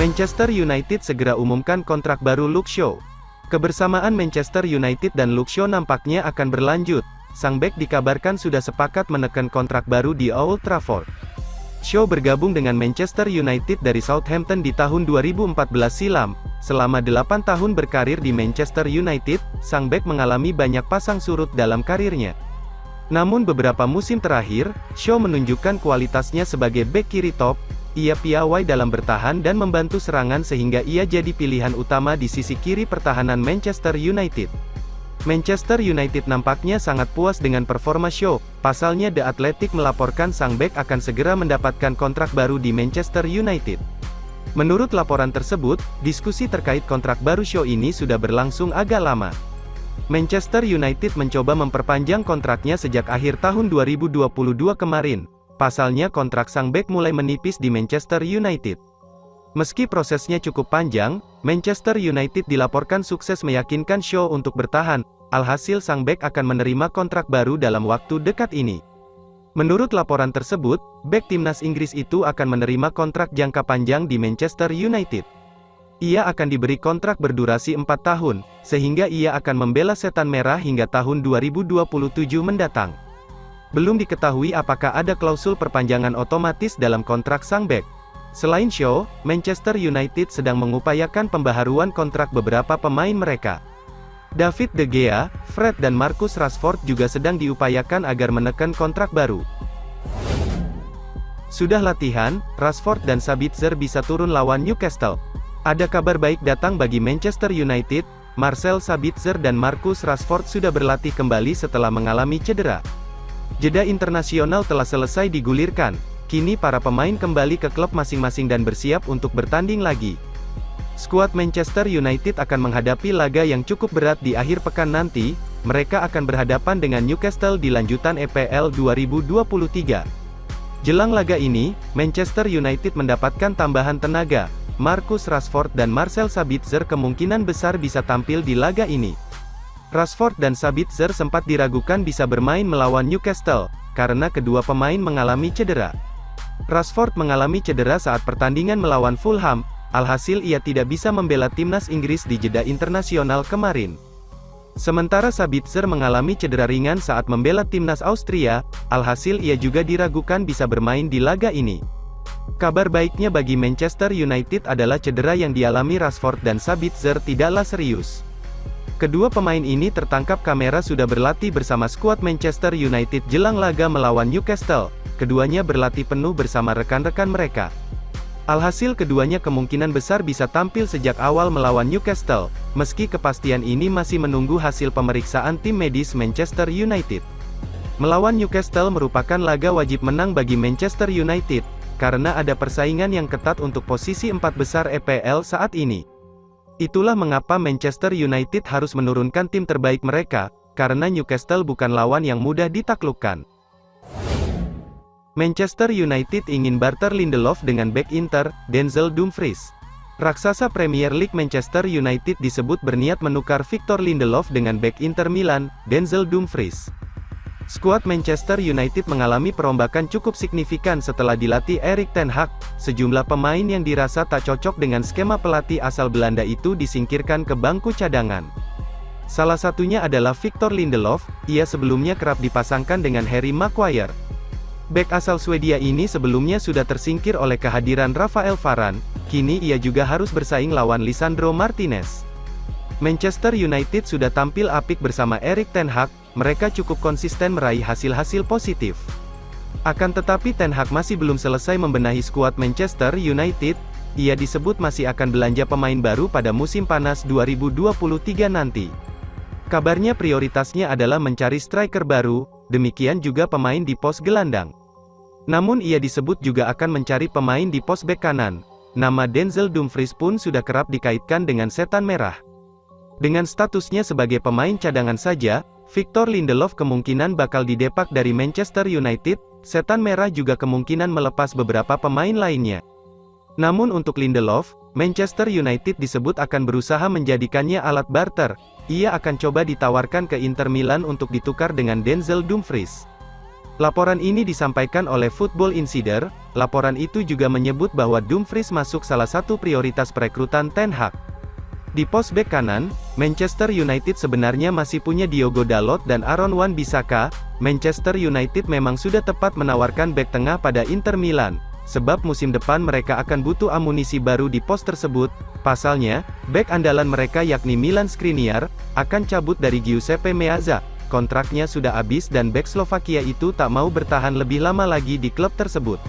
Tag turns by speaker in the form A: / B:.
A: Manchester United segera umumkan kontrak baru Luke Shaw. Kebersamaan Manchester United dan Luke Shaw nampaknya akan berlanjut. Sang bek dikabarkan sudah sepakat menekan kontrak baru di Old Trafford. Shaw bergabung dengan Manchester United dari Southampton di tahun 2014 silam. Selama 8 tahun berkarir di Manchester United, sang bek mengalami banyak pasang surut dalam karirnya. Namun beberapa musim terakhir, Shaw menunjukkan kualitasnya sebagai bek kiri top. Ia piawai dalam bertahan dan membantu serangan sehingga ia jadi pilihan utama di sisi kiri pertahanan Manchester United. Manchester United nampaknya sangat puas dengan performa Shaw. Pasalnya The Athletic melaporkan sang bek akan segera mendapatkan kontrak baru di Manchester United. Menurut laporan tersebut, diskusi terkait kontrak baru Shaw ini sudah berlangsung agak lama. Manchester United mencoba memperpanjang kontraknya sejak akhir tahun 2022 kemarin. Pasalnya kontrak sang bek mulai menipis di Manchester United. Meski prosesnya cukup panjang, Manchester United dilaporkan sukses meyakinkan Shaw untuk bertahan. Alhasil sang bek akan menerima kontrak baru dalam waktu dekat ini. Menurut laporan tersebut, bek timnas Inggris itu akan menerima kontrak jangka panjang di Manchester United. Ia akan diberi kontrak berdurasi 4 tahun, sehingga ia akan membela Setan Merah hingga tahun 2027 mendatang. Belum diketahui apakah ada klausul perpanjangan otomatis dalam kontrak sang bek. Selain Shaw, Manchester United sedang mengupayakan pembaharuan kontrak beberapa pemain mereka. David De Gea, Fred dan Marcus Rashford juga sedang diupayakan agar menekan kontrak baru. Sudah latihan, Rashford dan Sabitzer bisa turun lawan Newcastle. Ada kabar baik datang bagi Manchester United. Marcel Sabitzer dan Marcus Rashford sudah berlatih kembali setelah mengalami cedera. Jeda internasional telah selesai digulirkan. Kini para pemain kembali ke klub masing-masing dan bersiap untuk bertanding lagi. Skuad Manchester United akan menghadapi laga yang cukup berat di akhir pekan nanti. Mereka akan berhadapan dengan Newcastle di lanjutan EPL 2023. Jelang laga ini, Manchester United mendapatkan tambahan tenaga. Marcus Rashford dan Marcel Sabitzer kemungkinan besar bisa tampil di laga ini. Rashford dan Sabitzer sempat diragukan bisa bermain melawan Newcastle, karena kedua pemain mengalami cedera. Rashford mengalami cedera saat pertandingan melawan Fulham, alhasil ia tidak bisa membela timnas Inggris di jeda internasional kemarin. Sementara Sabitzer mengalami cedera ringan saat membela timnas Austria, alhasil ia juga diragukan bisa bermain di laga ini. Kabar baiknya bagi Manchester United adalah cedera yang dialami Rashford dan Sabitzer tidaklah serius. Kedua pemain ini tertangkap kamera sudah berlatih bersama skuad Manchester United jelang laga melawan Newcastle. Keduanya berlatih penuh bersama rekan-rekan mereka. Alhasil keduanya kemungkinan besar bisa tampil sejak awal melawan Newcastle, meski kepastian ini masih menunggu hasil pemeriksaan tim medis Manchester United. Melawan Newcastle merupakan laga wajib menang bagi Manchester United, karena ada persaingan yang ketat untuk posisi 4 besar EPL saat ini. Itulah mengapa Manchester United harus menurunkan tim terbaik mereka, karena Newcastle bukan lawan yang mudah ditaklukkan. Manchester United ingin barter Lindelof dengan bek Inter, Denzel Dumfries. Raksasa Premier League Manchester United disebut berniat menukar Victor Lindelof dengan bek Inter Milan, Denzel Dumfries. Skuad Manchester United mengalami perombakan cukup signifikan setelah dilatih Erik ten Hag. Sejumlah pemain yang dirasa tak cocok dengan skema pelatih asal Belanda itu disingkirkan ke bangku cadangan. Salah satunya adalah Victor Lindelof, ia sebelumnya kerap dipasangkan dengan Harry Maguire. Bek asal Swedia ini sebelumnya sudah tersingkir oleh kehadiran Rafael Varane, kini ia juga harus bersaing lawan Lisandro Martinez. Manchester United sudah tampil apik bersama Erik ten Hag, mereka cukup konsisten meraih hasil-hasil positif. Akan tetapi ten Hag masih belum selesai membenahi skuad Manchester United, ia disebut masih akan belanja pemain baru pada musim panas 2023 nanti. Kabarnya prioritasnya adalah mencari striker baru, demikian juga pemain di pos gelandang. Namun ia disebut juga akan mencari pemain di pos bek kanan. Nama Denzel Dumfries pun sudah kerap dikaitkan dengan Setan Merah. Dengan statusnya sebagai pemain cadangan saja, Victor Lindelof kemungkinan bakal didepak dari Manchester United. Setan Merah juga kemungkinan melepas beberapa pemain lainnya. Namun untuk Lindelof, Manchester United disebut akan berusaha menjadikannya alat barter. Ia akan coba ditawarkan ke Inter Milan untuk ditukar dengan Denzel Dumfries. Laporan ini disampaikan oleh Football Insider. Laporan itu juga menyebut bahwa Dumfries masuk salah satu prioritas perekrutan Ten Hag. Di pos bek kanan, Manchester United sebenarnya masih punya Diogo Dalot dan Aaron Wan-Bissaka. Manchester United memang sudah tepat menawarkan bek tengah pada Inter Milan, sebab musim depan mereka akan butuh amunisi baru di pos tersebut. Pasalnya, bek andalan mereka yakni Milan Skriniar, akan cabut dari Giuseppe Meazza. Kontraknya sudah habis dan bek Slovakia itu tak mau bertahan lebih lama lagi di klub tersebut.